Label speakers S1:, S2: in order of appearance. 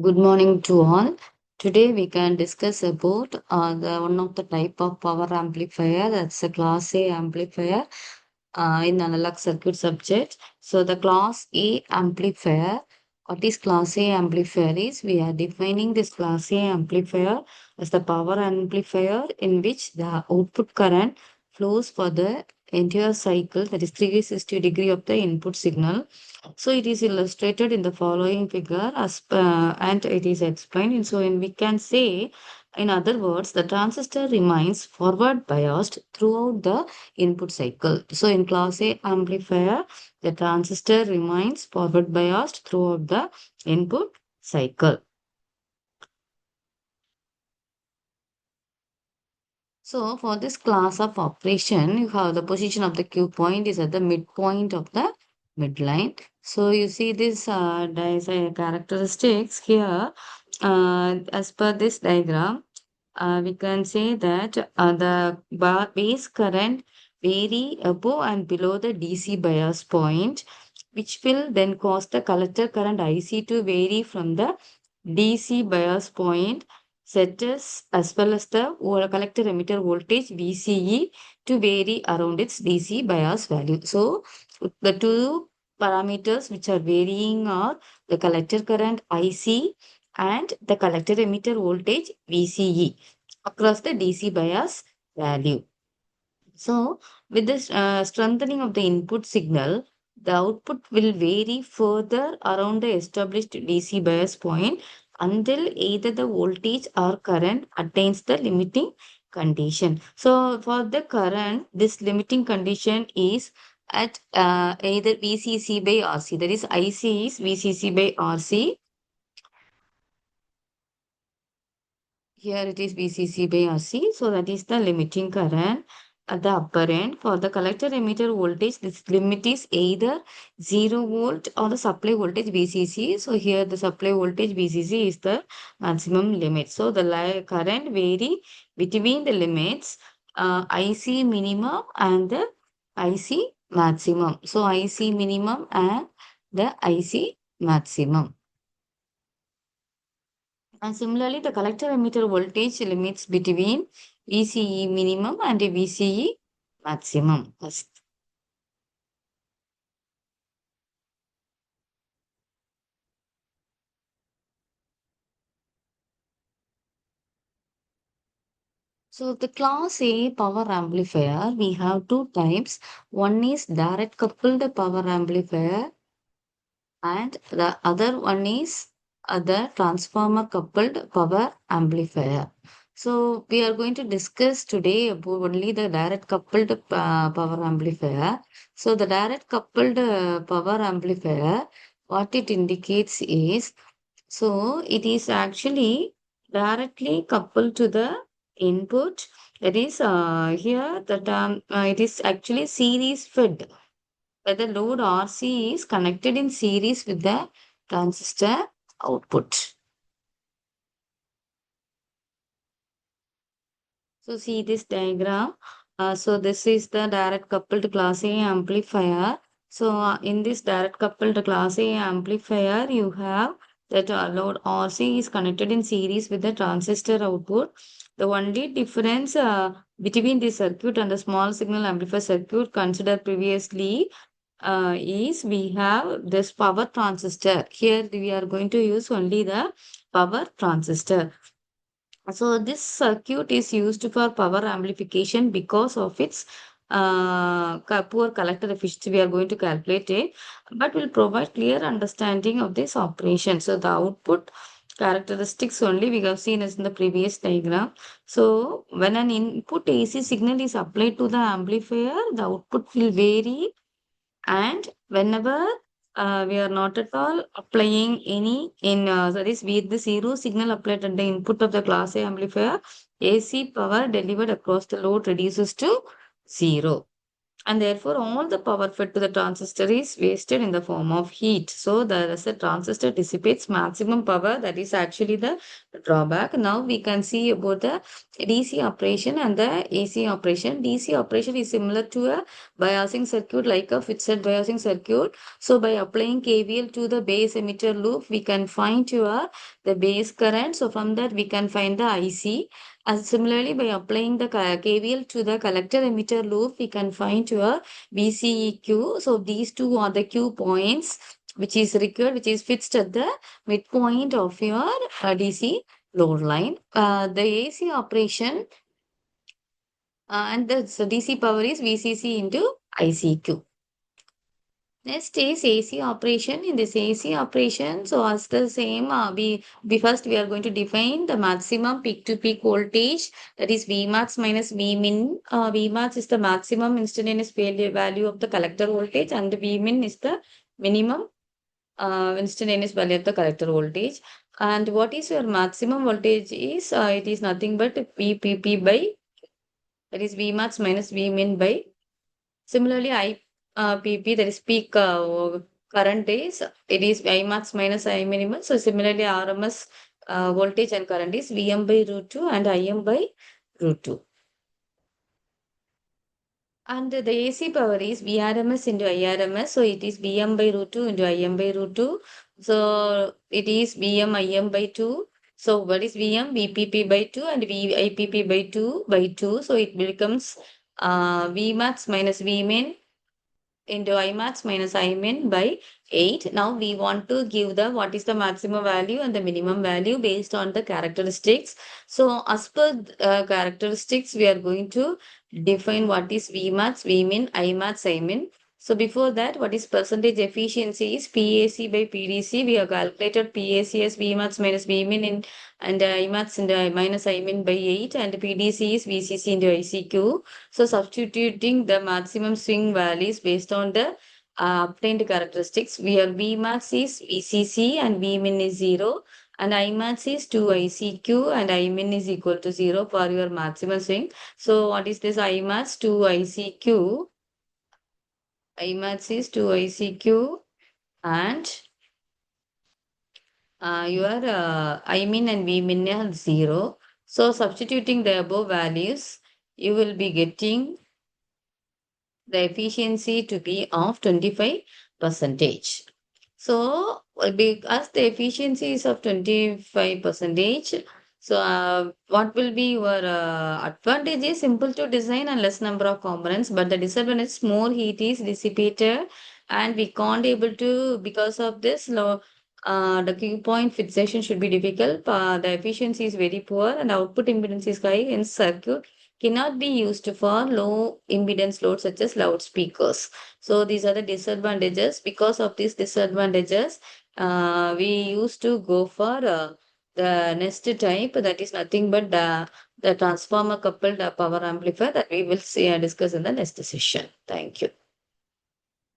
S1: Good morning to all. Today we can discuss about the one of the type of power amplifier, that's a class A amplifier in analog circuit subject. So the class A amplifier, what is class A amplifier is we are defining this class A amplifier as the power amplifier in which the output current flows for the entire cycle, that is 360 degree of the input signal. So it is illustrated in the following figure and it is explained. And so and we can say, in other words, the transistor remains forward biased throughout the input cycle. So in class A amplifier, the transistor remains forward biased throughout the input cycle. So for this class of operation, you have the position of the Q point is at the midpoint of the midline. So you see this characteristics here. As per this diagram, we can say that the base current vary above and below the DC bias point, which will then cause the collector current IC to vary from the DC bias point set as well as the collector emitter voltage VCE to vary around its DC bias value. So the two parameters which are varying are the collector current IC and the collector emitter voltage VCE across the DC bias value. So, with this strengthening of the input signal, the output will vary further around the established DC bias point until either the voltage or current attains the limiting condition. So, for the current, this limiting condition is at either VCC by RC, that is IC is VCC by RC. Here it is VCC by RC. So that is the limiting current at the upper end. For the collector emitter voltage, this limit is either 0 volt or the supply voltage VCC. So here the supply voltage VCC is the maximum limit. So the current vary between the limits IC minimum and the IC maximum. So IC minimum and the IC maximum. And similarly, the collector emitter voltage limits between VCE minimum and VCE maximum. So the class A power amplifier, we have two types. One is direct coupled power amplifier and the other one is the transformer coupled power amplifier. So we are going to discuss today about only the direct coupled power amplifier. So the direct coupled power amplifier, what it indicates is, so it is actually directly coupled to the input. That is here the term it is actually series fed where the load RC is connected in series with the transistor output. So see this diagram. So this is the direct coupled class A amplifier. So in this direct coupled class A amplifier, you have that load RC is connected in series with the transistor output. The only difference between the circuit and the small signal amplifier circuit considered previously is we have this power transistor. Here we are going to use only the power transistor. So this circuit is used for power amplification because of its poor collector efficiency. We are going to calculate it, but will provide clear understanding of this operation. So the output characteristics only we have seen as in the previous diagram. So when an input AC signal is applied to the amplifier, the output will vary, and whenever we are not at all applying any in that is with the zero signal applied at the input of the class A amplifier, AC power delivered across the load reduces to zero. and therefore all the power fed to the transistor is wasted in the form of heat. So the transistor dissipates maximum power. That is actually the drawback. Now we can see about the DC operation and the AC operation. DC operation is similar to a biasing circuit, like a fixed biasing circuit. So by applying KVL to the base emitter loop, we can find the base current. So from that we can find the IC. And similarly, by applying the KVL to the collector emitter loop, we can find your VCEQ. So these two are the Q points which is required, which is fixed at the midpoint of your DC load line. The AC operation and the DC power is VCC into ICQ. Next is AC operation. In this AC operation, so as the same, we first we are going to define the maximum peak to peak voltage, that is Vmax minus Vmin. Vmax is the maximum instantaneous value of the collector voltage, and Vmin is the minimum instantaneous value of the collector voltage. And what is your maximum voltage is it is nothing but VPP by, that is Vmax minus Vmin by. Similarly, PP, that is peak current is, it is I max minus I minimum. So similarly, RMS voltage and current is Vm by root 2 and Im by root 2. And the AC power is Vrms into Irms. So it is Vm by root 2 into Im by root 2. So it is Vm Im by 2. So what is Vm? Vpp by 2 and Vipp by 2 by 2. So it becomes Vmax minus Vmin into Imax minus Imin by 8. Now we want to give the what is the maximum value and the minimum value based on the characteristics. So as per characteristics, we are going to define what is Vmax, Vmin, Imax, Imin. So before that, what is percentage efficiency is PAC by PDC. We have calculated PAC as Vmax minus Vmin in, and Imax into minus Imin by 8, and PDC is VCC into ICQ. So substituting the maximum swing values based on the obtained characteristics, where Vmax is VCC and Vmin is 0, and Imax is 2 ICQ and Imin is equal to 0 for your maximum swing. So what is this Imax? 2 ICQ. Imax is 2 ICQ and your Imin and Vmin are 0. So substituting the above values, you will be getting the efficiency to be of 25 percentage. So because the efficiency is of 25 percentage, so what will be your advantage is simple to design and less number of components, but the disadvantage is more heat is dissipated and we can't able to, because of this low, the key point fixation should be difficult. The efficiency is very poor and output impedance is high in circuit cannot be used for low impedance loads such as loudspeakers. So these are the disadvantages. Because of these disadvantages, we used to go for the next type, that is nothing but the transformer coupled power amplifier, that we will see and discuss in the next session. Thank you.